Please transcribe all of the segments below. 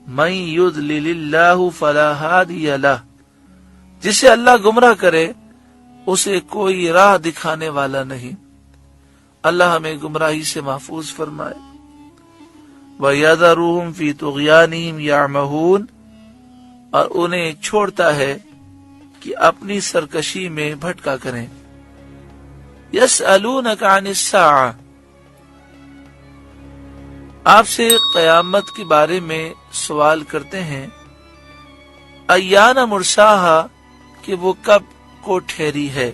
من یضلل اللہ فلا ہادی لہ، جسے اللہ گمراہ کرے اسے کوئی راہ دکھانے والا نہیں۔ اللہ ہمیں گمراہی سے محفوظ فرمائے۔ وَيَذَرُهُمْ فِي طُغْيَانِهِمْ يَعْمَهُونَ، اور انہیں چھوڑتا ہے کہ اپنی سرکشی میں بھٹکا کریں۔ يَسْأَلُونَكَ عَنِ السَّاعَةِ، آپ سے قیامت کے بارے میں سوال کرتے ہیں۔ ایان مرساہا، کہ وہ کب کو ٹھہری ہے،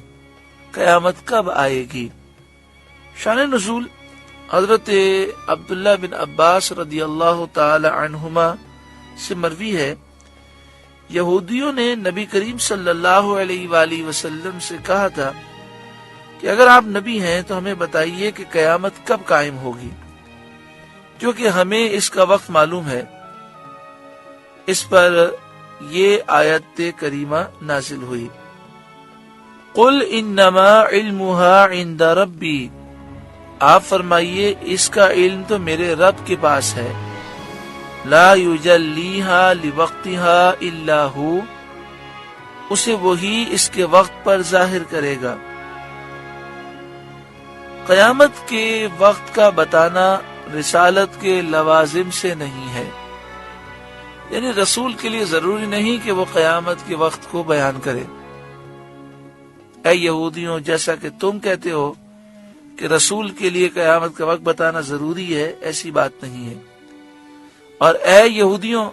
قیامت کب آئے گی۔ شان نزول حضرت عبداللہ بن عباس رضی اللہ تعالی عنہما سے مروی ہے، یہودیوں نے نبی کریم صلی اللہ علیہ وآلہ وسلم سے کہا تھا کہ اگر آپ نبی ہیں تو ہمیں بتائیے کہ قیامت کب قائم ہوگی، کیونکہ ہمیں اس کا وقت معلوم ہے۔ اس پر یہ آیت کریمہ نازل ہوئی، قل انما علمها عند ربی، آپ فرمائیے اس کا علم تو میرے رب کے پاس ہے۔ لا یجلیہا لوقتہا الا ہو، اسے وہی اس کے وقت پر ظاہر کرے گا۔ قیامت کے وقت کا بتانا رسالت کے لوازم سے نہیں ہے، یعنی رسول کے لیے ضروری نہیں کہ وہ قیامت کے وقت کو بیان کرے۔ اے یہودیوں، جیسا کہ تم کہتے ہو کہ رسول کے لیے قیامت کا وقت بتانا ضروری ہے، ایسی بات نہیں ہے۔ اور اے یہودیوں،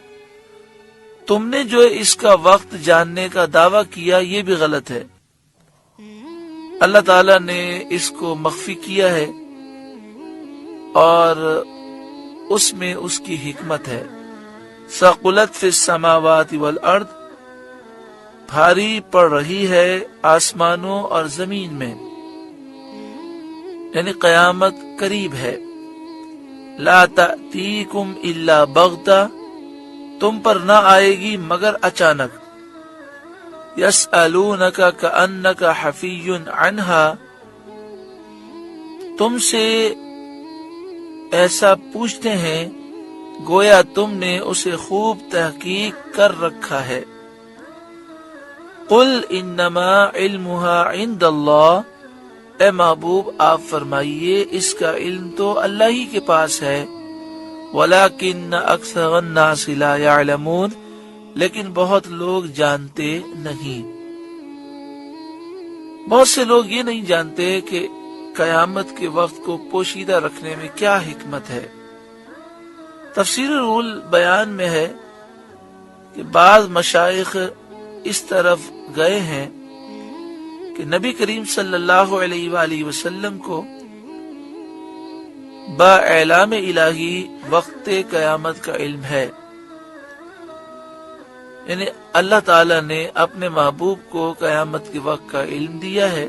تم نے جو اس کا وقت جاننے کا دعویٰ کیا یہ بھی غلط ہے۔ اللہ تعالیٰ نے اس کو مخفی کیا ہے اور اس میں اس کی حکمت ہے۔ ثقلت فی السماوات والارض، بھاری پڑ رہی ہے آسمانوں اور زمین میں، یعنی قیامت قریب ہے۔ لا تأتیکم الا بغتہ، تم پر نہ آئے گی مگر اچانک۔ یسألونک کأنک حفی عنہا، تم سے ایسا پوچھتے ہیں گویا تم نے اسے خوب تحقیق کر رکھا ہے۔ قل انما علمها عند اللہ، اے محبوب آپ فرمائیے اس کا علم تو اللہ ہی کے پاس ہے۔ ولکن اکثر الناس لا يعلمون، لیکن بہت لوگ جانتے نہیں۔ بہت سے لوگ یہ نہیں جانتے کہ قیامت کے وقت کو پوشیدہ رکھنے میں کیا حکمت ہے۔ تفسیر رول بیان میں ہے کہ بعض مشائخ اس طرف گئے ہیں کہ نبی کریم صلی اللہ علیہ وآلہ وسلم کو با اعلام الہی وقت قیامت کا علم ہے، یعنی اللہ تعالی نے اپنے محبوب کو قیامت کے وقت کا علم دیا ہے۔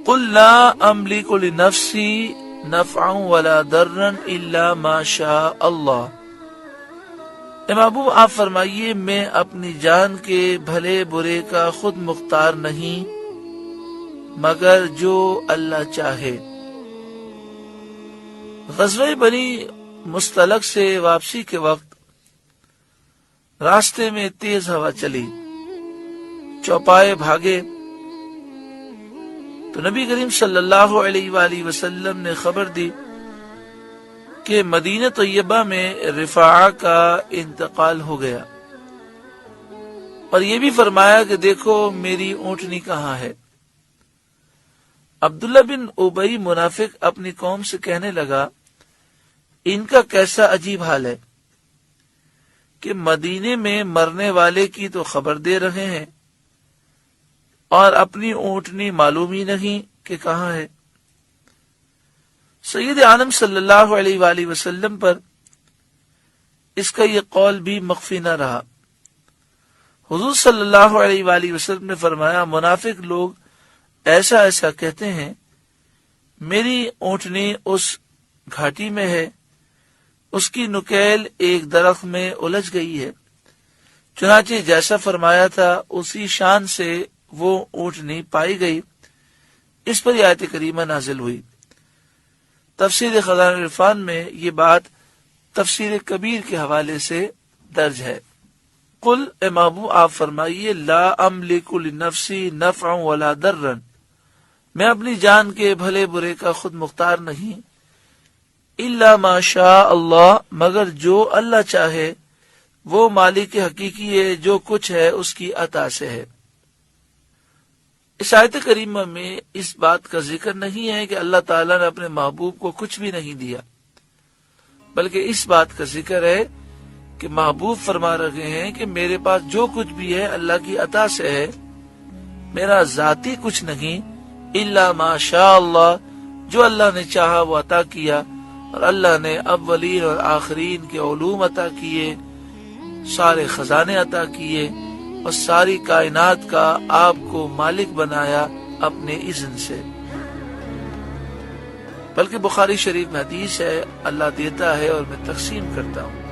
قل لا املک لنفسی نفعا ولا ضرا الا ما شاء اللہ، اے محبوب آپ فرمائیے میں اپنی جان کے بھلے برے کا خود مختار نہیں مگر جو اللہ چاہے۔ غزوہ بنی مستلق سے واپسی کے وقت راستے میں تیز ہوا چلی، چوپائے بھاگے تو نبی کریم صلی اللہ علیہ وآلہ وسلم نے خبر دی کہ مدینہ طیبہ میں رفاعہ کا انتقال ہو گیا، اور یہ بھی فرمایا کہ دیکھو میری اونٹنی کہاں ہے۔ عبداللہ بن ابی منافق اپنی قوم سے کہنے لگا ان کا کیسا عجیب حال ہے کہ مدینے میں مرنے والے کی تو خبر دے رہے ہیں اور اپنی اونٹنی معلوم ہی نہیں کہ کہاں ہے۔ سید عالم صلی اللہ علیہ وآلہ وسلم پر اس کا یہ قول بھی مخفی نہ رہا۔ حضور صلی اللہ علیہ وآلہ وسلم نے فرمایا منافق لوگ ایسا ایسا کہتے ہیں، میری اونٹنی اس گھاٹی میں ہے، اس کی نکیل ایک درخت میں الجھ گئی ہے، چنانچہ جیسا فرمایا تھا اسی شان سے وہ اونٹنی پائی گئی۔ اس پر یہ آیت کریمہ نازل ہوئی۔ تفسیر خزانہ العرفان میں یہ بات تفسیر کبیر کے حوالے سے درج ہے۔ قل اے محبوب آپ فرمائیے لا املک لنفسی نفعا ولا ضرا، میں اپنی جان کے بھلے برے کا خود مختار نہیں، الا ما شاء اللہ، مگر جو اللہ چاہے، وہ مالک حقیقی ہے، جو کچھ ہے اس کی عطا سے ہے۔ اس آیت کریمہ میں اس بات کا ذکر نہیں ہے کہ اللہ تعالیٰ نے اپنے محبوب کو کچھ بھی نہیں دیا، بلکہ اس بات کا ذکر ہے کہ محبوب فرما رہے ہیں کہ میرے پاس جو کچھ بھی ہے اللہ کی عطا سے ہے، میرا ذاتی کچھ نہیں، الا ما شاء اللہ، جو اللہ نے چاہا وہ عطا کیا، اور اللہ نے اولین اور آخرین کے علوم عطا کیے، سارے خزانے عطا کیے، اور ساری کائنات کا آپ کو مالک بنایا اپنے اذن سے۔ بلکہ بخاری شریف میں حدیث ہے، اللہ دیتا ہے اور میں تقسیم کرتا ہوں۔